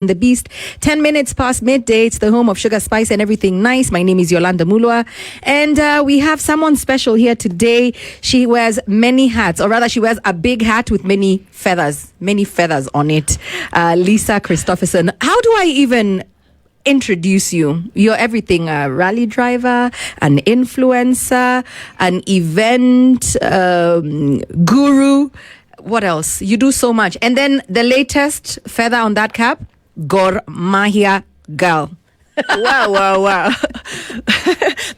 The Beast, 10 minutes past midday. It's the home of sugar, spice, and everything nice. My name is Yolanda Mulwa, and we have someone special here today. She wears many hats, or rather, she wears a big hat with many feathers on it. Lisa Christopherson. How do I even introduce you? You're everything: a rally driver, an influencer, an event guru. What else? You do so much. And then the latest feather on that cap, Gor Mahia girl. Wow.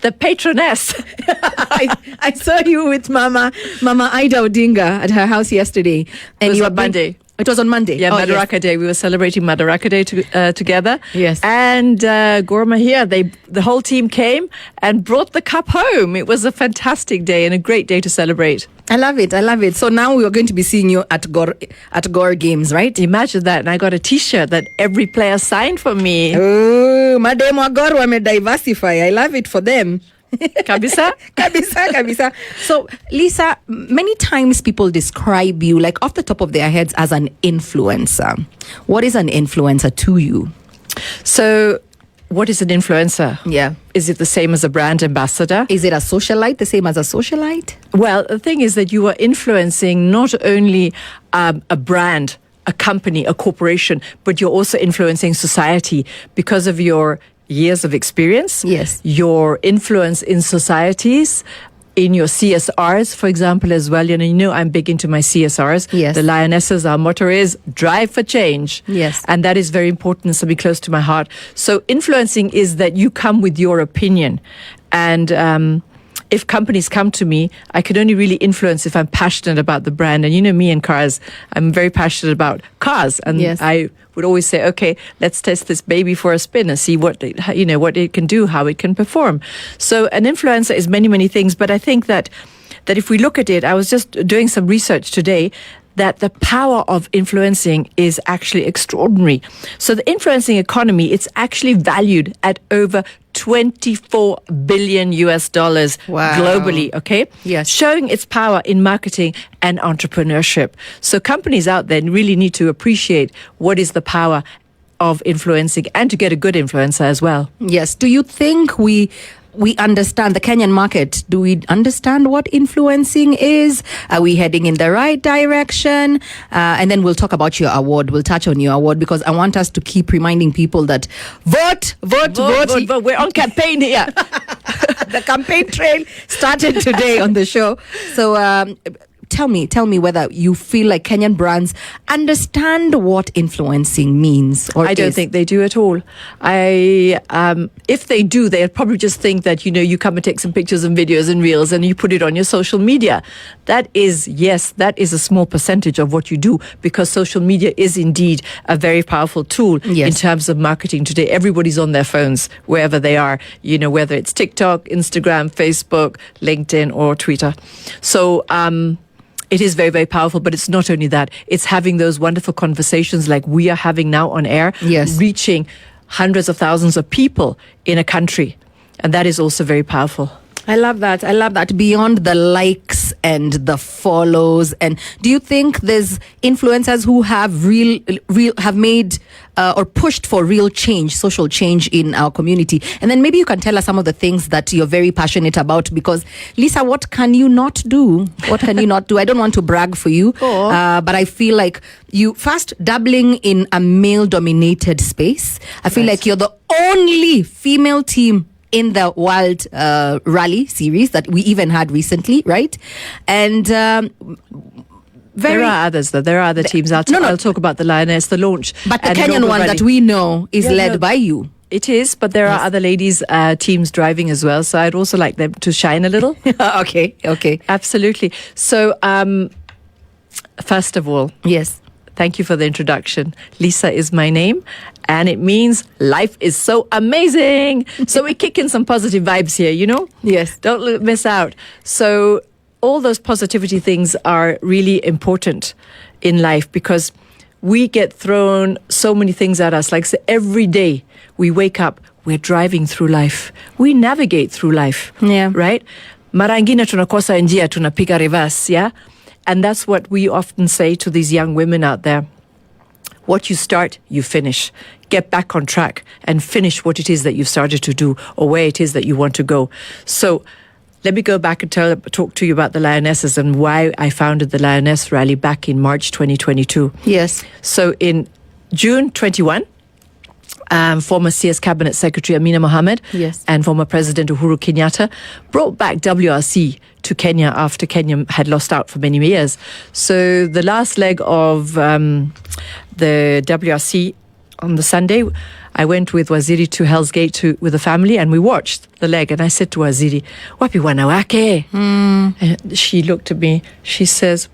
The patroness. I saw you with Mama Ida Odinga at her house yesterday. And you were Monday. It was on Monday. Yeah, Madaraka Day. We were celebrating Madaraka Day together. Yes. And Gor Mahia, the whole team came and brought the cup home. It was a fantastic day and a great day to celebrate. I love it. So now we are going to be seeing you at Gor games, right? Imagine that. And I got a T-shirt that every player signed for me. Oh, Madam Gor wame diversify. I love it for them. Kabisa? Kabisa. So, Lisa, many times people describe you, like off the top of their heads, as an influencer. What is an influencer to you? So, what is an influencer? Yeah. Is it the same as a brand ambassador? Is it a socialite, the same as a socialite? Well, the thing is that you are influencing not only a brand, a company, a corporation, but you're also influencing society because of your years of experience. Yes. Your influence in societies, in your CSRs, for example, as well. You know, I'm big into my CSRs. Yes. The Lionesses, our motto is drive for change. Yes. And that is very important and something close to my heart. So influencing is that you come with your opinion. And if companies come to me, I can only really influence if I'm passionate about the brand. And you know me and cars, I'm very passionate about cars. And yes. I would always say, okay, let's test this baby for a spin and see what it can do, how it can perform. So an influencer is many, many things. But I think that if we look at it, I was just doing some research today, that the power of influencing is actually extraordinary. So the influencing economy, it's actually valued at over $24 billion globally, okay? Yes. Showing its power in marketing and entrepreneurship. So companies out there really need to appreciate what is the power of influencing and to get a good influencer as well. Yes. Do you think we understand the Kenyan market? Do we understand what influencing is? Are we heading in the right direction? And then we'll talk about your award. We'll touch on your award because I want us to keep reminding people that vote. We're on campaign here. The campaign trail started today on the show. So tell me whether you feel like Kenyan brands understand what influencing means, or I don't think they do at all. If they do, they'll probably just think that, you come and take some pictures and videos and reels and you put it on your social media. That is a small percentage of what you do, because social media is indeed a very powerful tool in terms of marketing today. Everybody's on their phones wherever they are, whether it's TikTok, Instagram, Facebook, LinkedIn, or Twitter. So, it is very, very powerful, but it's not only that. It's having those wonderful conversations like we are having now on air, reaching hundreds of thousands of people in a country. And that is also very powerful. I love that. Beyond the likes and the follows, and do you think there's influencers who have have made or pushed for real change, social change in our community? And then maybe you can tell us some of the things that you're very passionate about, because Lisa, what can you not do? I don't want to brag for you, but I feel like you first dabbling in a male-dominated space. I feel like you're the only female team in the World Rally Series that we even had recently, right? And there are others, though. There are other teams. I'll talk about the Lioness, the launch. But the Kenyan one that we know is led by you. It is, but there are other ladies teams driving as well. So I'd also like them to shine a little. Okay. Absolutely. So first of all, yes, thank you for the introduction. Lisa is my name, and it means life is so amazing. So we kick in some positive vibes here, Yes. Don't miss out. So all those positivity things are really important in life, because we get thrown so many things at us. Like, so every day we wake up, we're driving through life. We navigate through life. Yeah. Right? Mara ingine tunakosa njia, tunapiga reverse, yeah? And that's what we often say to these young women out there. what you start, you finish. Get back on track and finish what it is that you've started to do or where it is that you want to go. So let me go back and talk to you about the Lionesses and why I founded the Lioness Rally back in March 2022. Yes. So in June 21, former CS Cabinet Secretary Amina Mohammed and former President Uhuru Kenyatta brought back WRC to Kenya after Kenya had lost out for many years. So the last leg of the WRC on the Sunday, I went with Waziri to Hell's Gate with the family, and we watched the leg. And I said to Waziri, "Wapi wanawake?" And she looked at me. She says,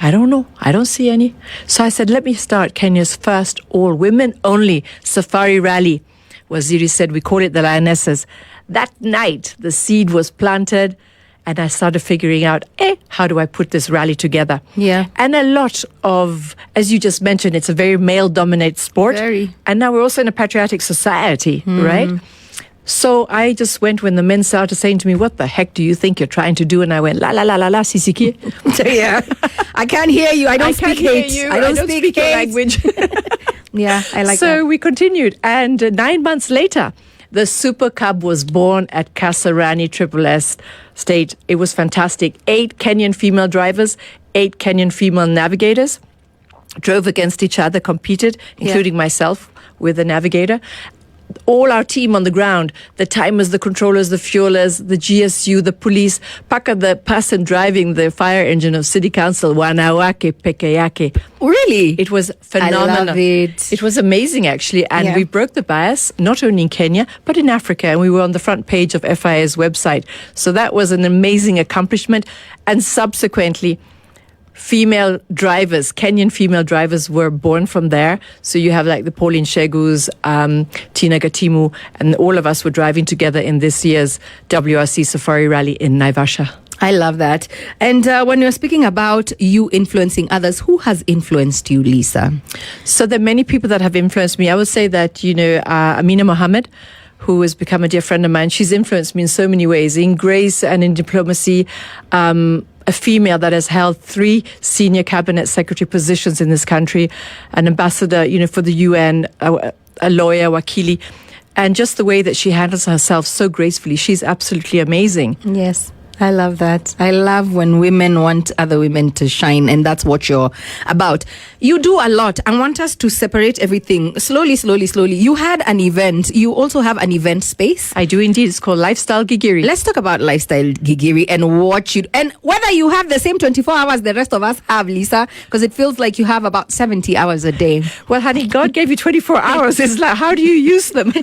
"I don't know. I don't see any." So I said, "Let me start Kenya's first all-women-only safari rally." Waziri said, "We call it the Lionesses." That night, the seed was planted, and I started figuring out, how do I put this rally together? Yeah. And a lot of, as you just mentioned, it's a very male-dominated sport. Very. And now we're also in a patriotic society, right? So I just went when the men started saying to me, "What the heck do you think you're trying to do?" And I went, "La la la la la, sisiki." Yeah. I can't hear you. I don't speak hate. I don't speak your hate. language. Yeah, I like that. So we continued. And 9 months later, the Super Cub was born at Kasarani Triple S State. It was fantastic. 8 Kenyan female drivers, 8 Kenyan female navigators drove against each other, competed, including myself with a navigator. All our team on the ground, the timers, the controllers, the fuelers, the GSU, the police, Paka, the person driving the fire engine of City Council, wanawake peke yake. Really? It was phenomenal. I love it. It was amazing, actually. And we broke the bias, not only in Kenya, but in Africa. And we were on the front page of FIA's website. So that was an amazing accomplishment. And subsequently, female drivers, Kenyan female drivers were born from there. So you have like the Pauline Shegus, Tina Gatimu, and all of us were driving together in this year's WRC Safari Rally in Naivasha. I love that. And when you're speaking about you influencing others, who has influenced you, Lisa? So there are many people that have influenced me. I would say that, Amina Mohammed, who has become a dear friend of mine, she's influenced me in so many ways, in grace and in diplomacy. A female that has held 3 senior cabinet secretary positions in this country, an ambassador, for the UN, a lawyer, wakili, and just the way that she handles herself so gracefully. She's absolutely amazing. Yes. I love that. I love when women want other women to shine, and that's what you're about. You do a lot. I want us to separate everything slowly. You had an event. You also have an event space. I do indeed. It's called Lifestyle Gigiri. Let's talk about Lifestyle Gigiri and what you and whether you have the same 24 hours the rest of us have, Lisa, because it feels like you have about 70 hours a day. Well, honey, God gave you 24 hours. It's like, how do you use them?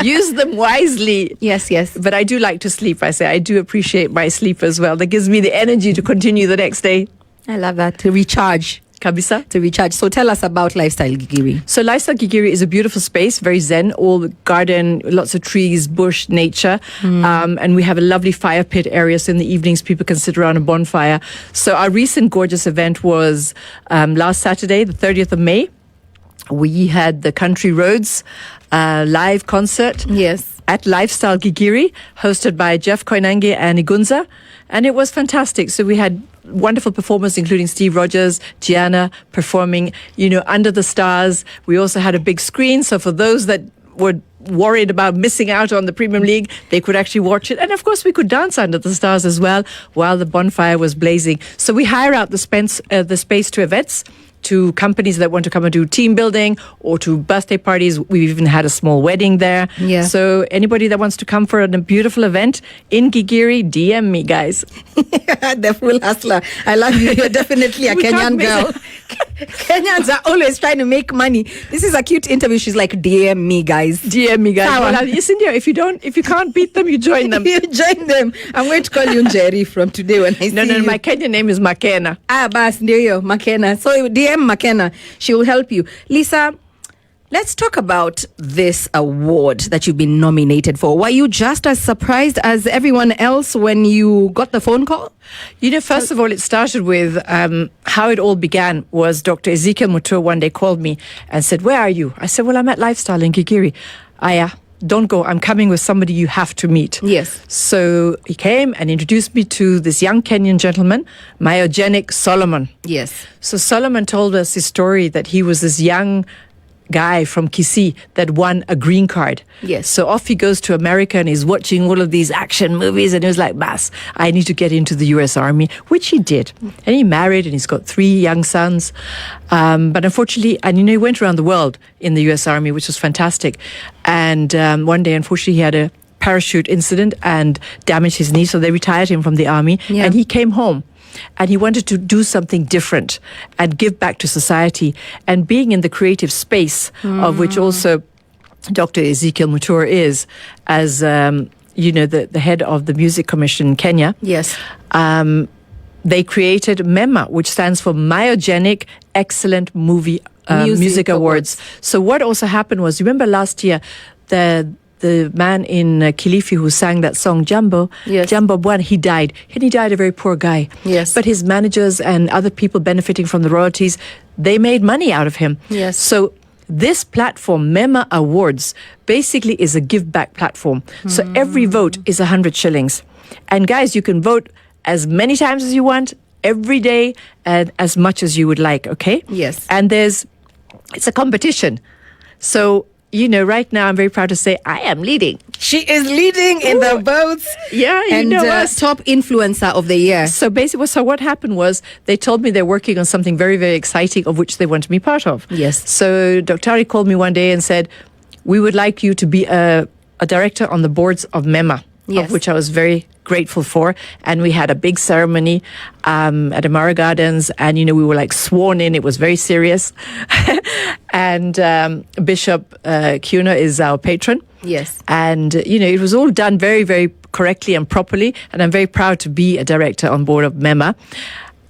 Use them wisely. Yes. But I do like to sleep. I do appreciate my sleep as well. That gives me the energy to continue the next day. I love that. To recharge. Kabisa. To recharge. So tell us about Lifestyle Gigiri. So Lifestyle Gigiri is a beautiful space, very zen, all garden, lots of trees, bush, nature. And we have a lovely fire pit area. So in the evenings, people can sit around a bonfire. So our recent gorgeous event was last Saturday, the 30th of May. We had the Country Roads live concert. Yes. At Lifestyle Gigiri, hosted by Jeff Koinange and Igunza. And it was fantastic. So we had wonderful performers, including Steve Rogers, Gianna, performing, under the stars. We also had a big screen. So for those that were worried about missing out on the Premium League, they could actually watch it. And of course, we could dance under the stars as well while the bonfire was blazing. So we hire out the space to events, to companies that want to come and do team building or to birthday parties. We've even had a small wedding there. Yeah. So anybody that wants to come for a beautiful event in Gigiri, DM me, guys. The full hustler. I love you. You're definitely a Kenyan girl. Kenyans are always trying to make money. This is a cute interview. She's like, DM me, guys. DM me, guys. Well, listen here, if you can't beat them, you join them. You join them. I'm going to call you Jerry from today when I see you. No, my Kenyan name is Makena. Bas, ndio, Makena. So DM Makena. She will help you. Lisa, let's talk about this award that you've been nominated for. Were you just as surprised as everyone else when you got the phone call? First of all, it started with how it all began was Dr. Ezekiel Mutua one day called me and said, "Where are you?" I said, "Well, I'm at Lifestyle in Gigiri." "Aya, don't go. I'm coming with somebody you have to meet. Yes. So he came and introduced me to this young Kenyan gentleman, myogenic Solomon. Yes. So Solomon told us his story that he was this young guy from Kisii that won a green card. Yes. So off he goes to America and he's watching all of these action movies and he was like, Mas, I need to get into the US Army, which he did. And he married and he's got 3 young sons. But unfortunately, and he went around the world in the US Army, which was fantastic. And one day, unfortunately, he had a parachute incident and damaged his knee. So they retired him from the army and he came home. And he wanted to do something different and give back to society. And being in the creative space, of which also Dr. Ezekiel Mutua is, as the head of the Music Commission in Kenya. Yes. They created MEMA, which stands for Myogenic Excellent Movie Music Awards. So what also happened was, remember last year, the man in Kilifi who sang that song, Jambo Bwana, he died. And he died a very poor guy. Yes. But his managers and other people benefiting from the royalties, they made money out of him. Yes. So this platform, MEMA Awards, basically is a give-back platform. So every vote is 100 shillings. And guys, you can vote as many times as you want, every day, and as much as you would like, okay? Yes. And it's a competition. So right now I'm very proud to say I am leading. She is leading in the votes. Yeah, and top influencer of the year. So basically, what happened was they told me they're working on something very, very exciting of which they want to be part of. Yes. So Dr. Ari called me one day and said, we would like you to be a director on the boards of MEMA, of which I was very grateful for. And we had a big ceremony at Amara Gardens, and we were like sworn in. It was very serious. And Bishop Kuna is our patron. Yes. And it was all done very, very correctly and properly, and I'm very proud to be a director on board of MEMA.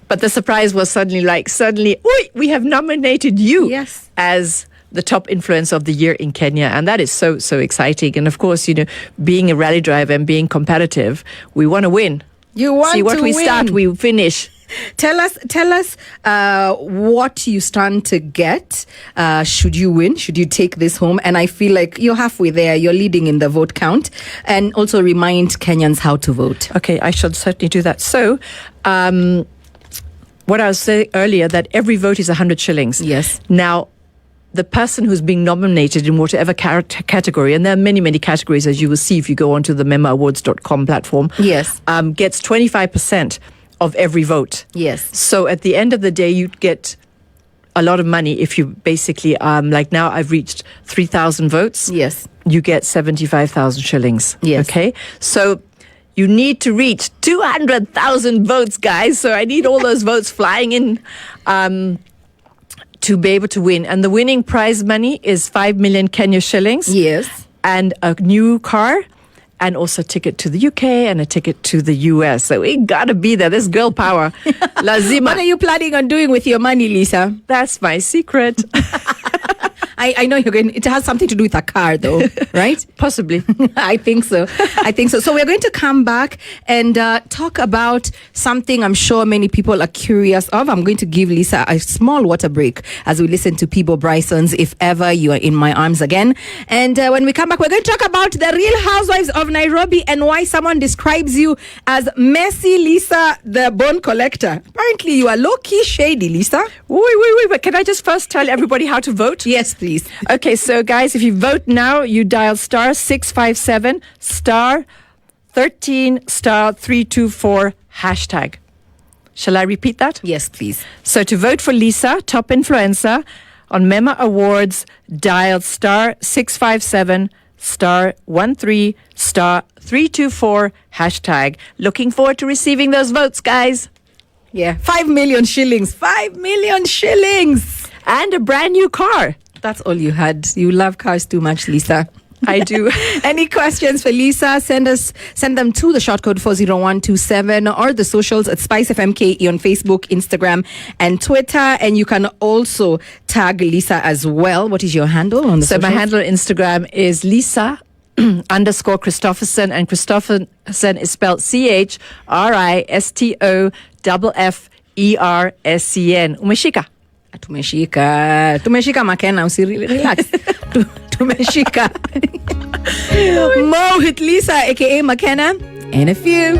But the surprise was suddenly, we have nominated you as the top influencer of the year in Kenya. And that is so, so exciting. And of course, being a rally driver and being competitive, we want to win. You want to win. See, what we start, we finish. Tell us what you stand to get should you win, should you take this home. And I feel like you're halfway there. You're leading in the vote count. And also remind Kenyans how to vote. Okay, I shall certainly do that. So, what I was saying earlier, that every vote is 100 shillings. Yes. Now, the person who's being nominated in whatever category, and there are many, many categories, as you will see if you go onto the memaawards.com platform, gets 25% of every vote. Yes. So at the end of the day, you'd get a lot of money if you basically, like now I've reached 3,000 votes. Yes. You get 75,000 shillings. Yes. Okay. So you need to reach 200,000 votes, guys. So I need all those votes flying in to be able to win. And the winning prize money is 5 million Kenya shillings. Yes. And a new car. And also a ticket to the UK and a ticket to the US. So we gotta be there. There's girl power. Lazima. What are you planning on doing with your money, Lisa? That's my secret. I know you're going. It has something to do with a car, though, right? Possibly. I think so. So we're going to come back and talk about something I'm sure many people are curious of. I'm going to give Lisa a small water break as we listen to Peebo Bryson's "If Ever You Are in My Arms Again." And when we come back, we're going to talk about the Real Housewives of Nairobi and why someone describes you as messy Lisa, the bone collector. Apparently, you are low-key shady, Lisa. Wait. But can I just first tell everybody how to vote? Yes, please. Okay, so guys, if you vote now, you dial star 657 star 13 star 324 hashtag. Shall I repeat that? Yes, please. So to vote for Lisa, top influencer, on MEMA Awards, dial star 657 star 13 star 324 hashtag. Looking forward to receiving those votes, guys. Yeah, 5 million shillings. 5 million shillings. And a brand new car. That's all you had. You love cars too much, Lisa. I do. Any questions for Lisa? Send them to the short code 40127 or the socials at SpiceFM KE on Facebook, Instagram, and Twitter. And you can also tag Lisa as well. What is your handle on the socials? So my handle on Instagram is Lisa _ Christofferson, and Christofferson is spelled CHRISTOFFERSCN. Umeshika. Tumeshika Makena, relax. Tumeshika. Mo Hitlisa, aka McKenna, and a few.